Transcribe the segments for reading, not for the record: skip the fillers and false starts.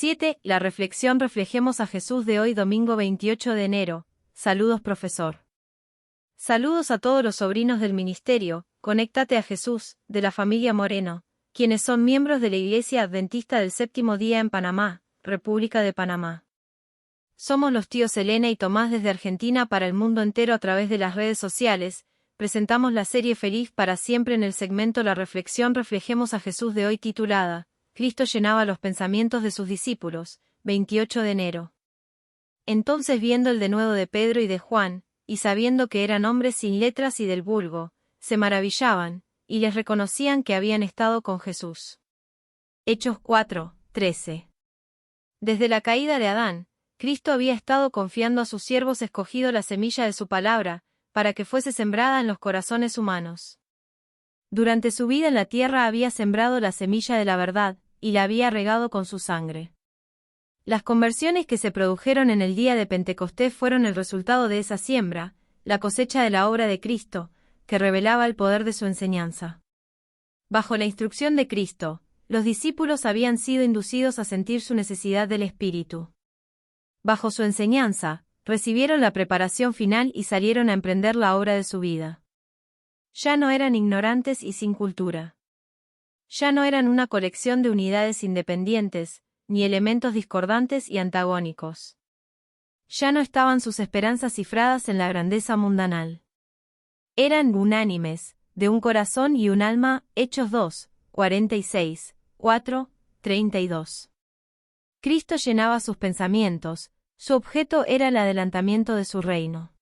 7. La reflexión. Reflejemos a Jesús de hoy, domingo 28 de enero. Saludos, profesor. Saludos a todos los sobrinos del ministerio, Conéctate a Jesús, de la familia Moreno, quienes son miembros de la Iglesia Adventista del Séptimo Día en Panamá, República de Panamá. Somos los tíos Elena y Tomás desde Argentina para el mundo entero a través de las redes sociales. Presentamos la serie Feliz para Siempre en el segmento La Reflexión. Reflejemos a Jesús de hoy, titulada Cristo llenaba los pensamientos de sus discípulos, 28 de enero. Entonces, viendo el denuedo de Pedro y de Juan, y sabiendo que eran hombres sin letras y del vulgo, se maravillaban, y les reconocían que habían estado con Jesús. Hechos 4:13. Desde la caída de Adán, Cristo había estado confiando a sus siervos escogido la semilla de su palabra, para que fuese sembrada en los corazones humanos. Durante su vida en la tierra había sembrado la semilla de la verdad, y la había regado con su sangre. Las conversiones que se produjeron en el día de Pentecostés fueron el resultado de esa siembra, la cosecha de la obra de Cristo, que revelaba el poder de su enseñanza. Bajo la instrucción de Cristo, los discípulos habían sido inducidos a sentir su necesidad del Espíritu. Bajo su enseñanza, recibieron la preparación final y salieron a emprender la obra de su vida. Ya no eran ignorantes y sin cultura. Ya no eran una colección de unidades independientes, ni elementos discordantes y antagónicos. Ya no estaban sus esperanzas cifradas en la grandeza mundanal. Eran unánimes, de un corazón y un alma. Hechos 2:46, 4:32. Cristo llenaba sus pensamientos, su objeto era el adelantamiento de su reino.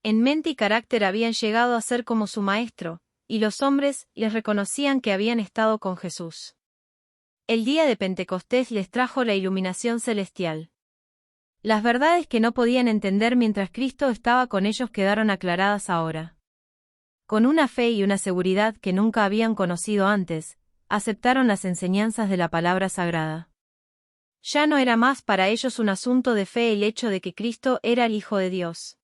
En mente y carácter habían llegado a ser como su Maestro, y los hombres les reconocían que habían estado con Jesús. El día de Pentecostés les trajo la iluminación celestial. Las verdades que no podían entender mientras Cristo estaba con ellos quedaron aclaradas ahora. Con una fe y una seguridad que nunca habían conocido antes, aceptaron las enseñanzas de la palabra sagrada. Ya no era más para ellos un asunto de fe el hecho de que Cristo era el Hijo de Dios.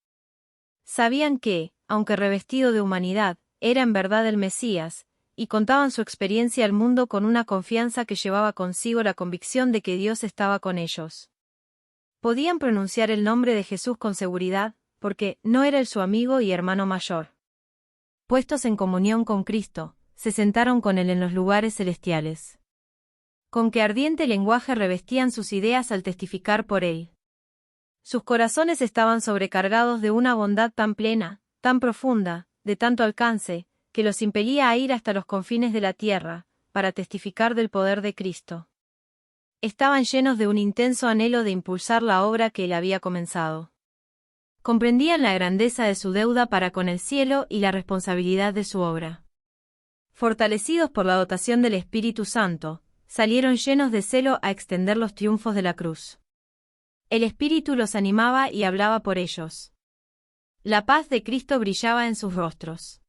Sabían que, aunque revestido de humanidad, era en verdad el Mesías, y contaban su experiencia al mundo con una confianza que llevaba consigo la convicción de que Dios estaba con ellos. Podían pronunciar el nombre de Jesús con seguridad, porque no era él su amigo y hermano mayor. Puestos en comunión con Cristo, se sentaron con él en los lugares celestiales. Con qué ardiente lenguaje revestían sus ideas al testificar por él. Sus corazones estaban sobrecargados de una bondad tan plena, tan profunda, de tanto alcance, que los impelía a ir hasta los confines de la tierra, para testificar del poder de Cristo. Estaban llenos de un intenso anhelo de impulsar la obra que él había comenzado. Comprendían la grandeza de su deuda para con el cielo y la responsabilidad de su obra. Fortalecidos por la dotación del Espíritu Santo, salieron llenos de celo a extender los triunfos de la cruz. El Espíritu los animaba y hablaba por ellos. La paz de Cristo brillaba en sus rostros.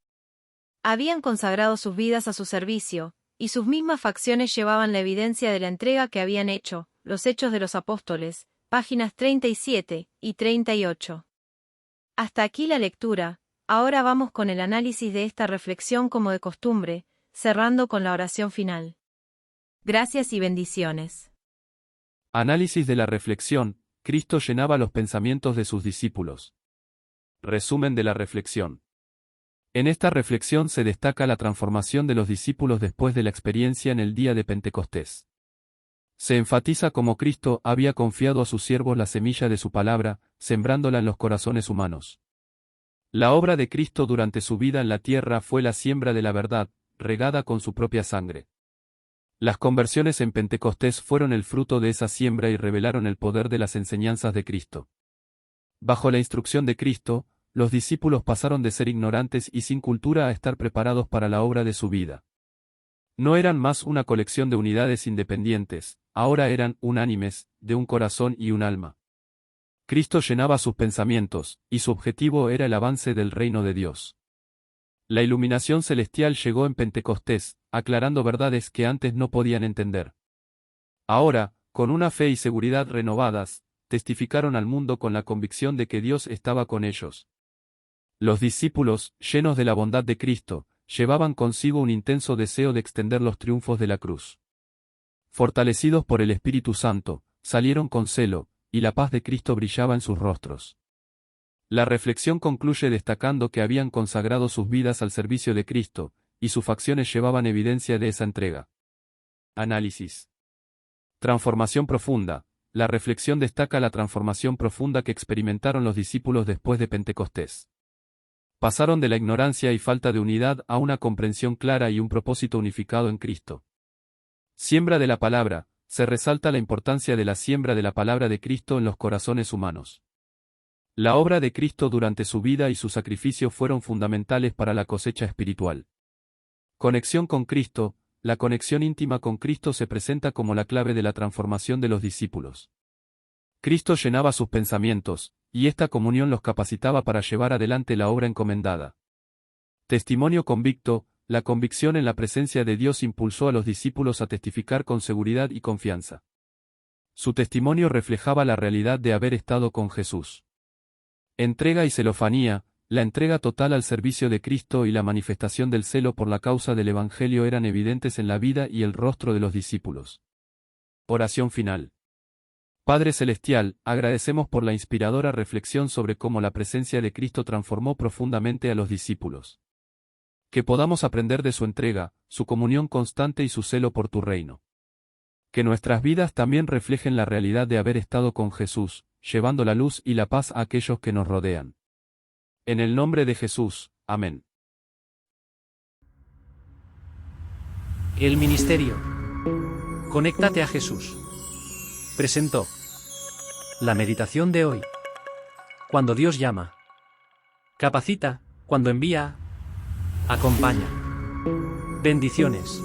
Habían consagrado sus vidas a su servicio, y sus mismas facciones llevaban la evidencia de la entrega que habían hecho. Los Hechos de los Apóstoles, páginas 37 y 38. Hasta aquí la lectura. Ahora vamos con el análisis de esta reflexión como de costumbre, cerrando con la oración final. Gracias y bendiciones. Análisis de la reflexión. Cristo llenaba los pensamientos de sus discípulos. Resumen de la reflexión. En esta reflexión se destaca la transformación de los discípulos después de la experiencia en el día de Pentecostés. Se enfatiza cómo Cristo había confiado a sus siervos la semilla de su palabra, sembrándola en los corazones humanos. La obra de Cristo durante su vida en la tierra fue la siembra de la verdad, regada con su propia sangre. Las conversiones en Pentecostés fueron el fruto de esa siembra y revelaron el poder de las enseñanzas de Cristo. Bajo la instrucción de Cristo, los discípulos pasaron de ser ignorantes y sin cultura a estar preparados para la obra de su vida. No eran más una colección de unidades independientes, ahora eran unánimes, de un corazón y un alma. Cristo llenaba sus pensamientos, y su objetivo era el avance del reino de Dios. La iluminación celestial llegó en Pentecostés, aclarando verdades que antes no podían entender. Ahora, con una fe y seguridad renovadas, testificaron al mundo con la convicción de que Dios estaba con ellos. Los discípulos, llenos de la bondad de Cristo, llevaban consigo un intenso deseo de extender los triunfos de la cruz. Fortalecidos por el Espíritu Santo, salieron con celo, y la paz de Cristo brillaba en sus rostros. La reflexión concluye destacando que habían consagrado sus vidas al servicio de Cristo, y sus facciones llevaban evidencia de esa entrega. Análisis. Transformación profunda. La reflexión destaca la transformación profunda que experimentaron los discípulos después de Pentecostés. Pasaron de la ignorancia y falta de unidad a una comprensión clara y un propósito unificado en Cristo. Siembra de la palabra. Se resalta la importancia de la siembra de la palabra de Cristo en los corazones humanos. La obra de Cristo durante su vida y su sacrificio fueron fundamentales para la cosecha espiritual. Conexión con Cristo. La conexión íntima con Cristo se presenta como la clave de la transformación de los discípulos. Cristo llenaba sus pensamientos, y esta comunión los capacitaba para llevar adelante la obra encomendada. Testimonio convicto. La convicción en la presencia de Dios impulsó a los discípulos a testificar con seguridad y confianza. Su testimonio reflejaba la realidad de haber estado con Jesús. Entrega y celofanía. La entrega total al servicio de Cristo y la manifestación del celo por la causa del Evangelio eran evidentes en la vida y el rostro de los discípulos. Oración final. Padre Celestial, agradecemos por la inspiradora reflexión sobre cómo la presencia de Cristo transformó profundamente a los discípulos. Que podamos aprender de su entrega, su comunión constante y su celo por tu reino. Que nuestras vidas también reflejen la realidad de haber estado con Jesús, llevando la luz y la paz a aquellos que nos rodean. En el nombre de Jesús, amén. El Ministerio. Conéctate a Jesús. Presentó la meditación de hoy. Cuando Dios llama, capacita, cuando envía, acompaña. Bendiciones.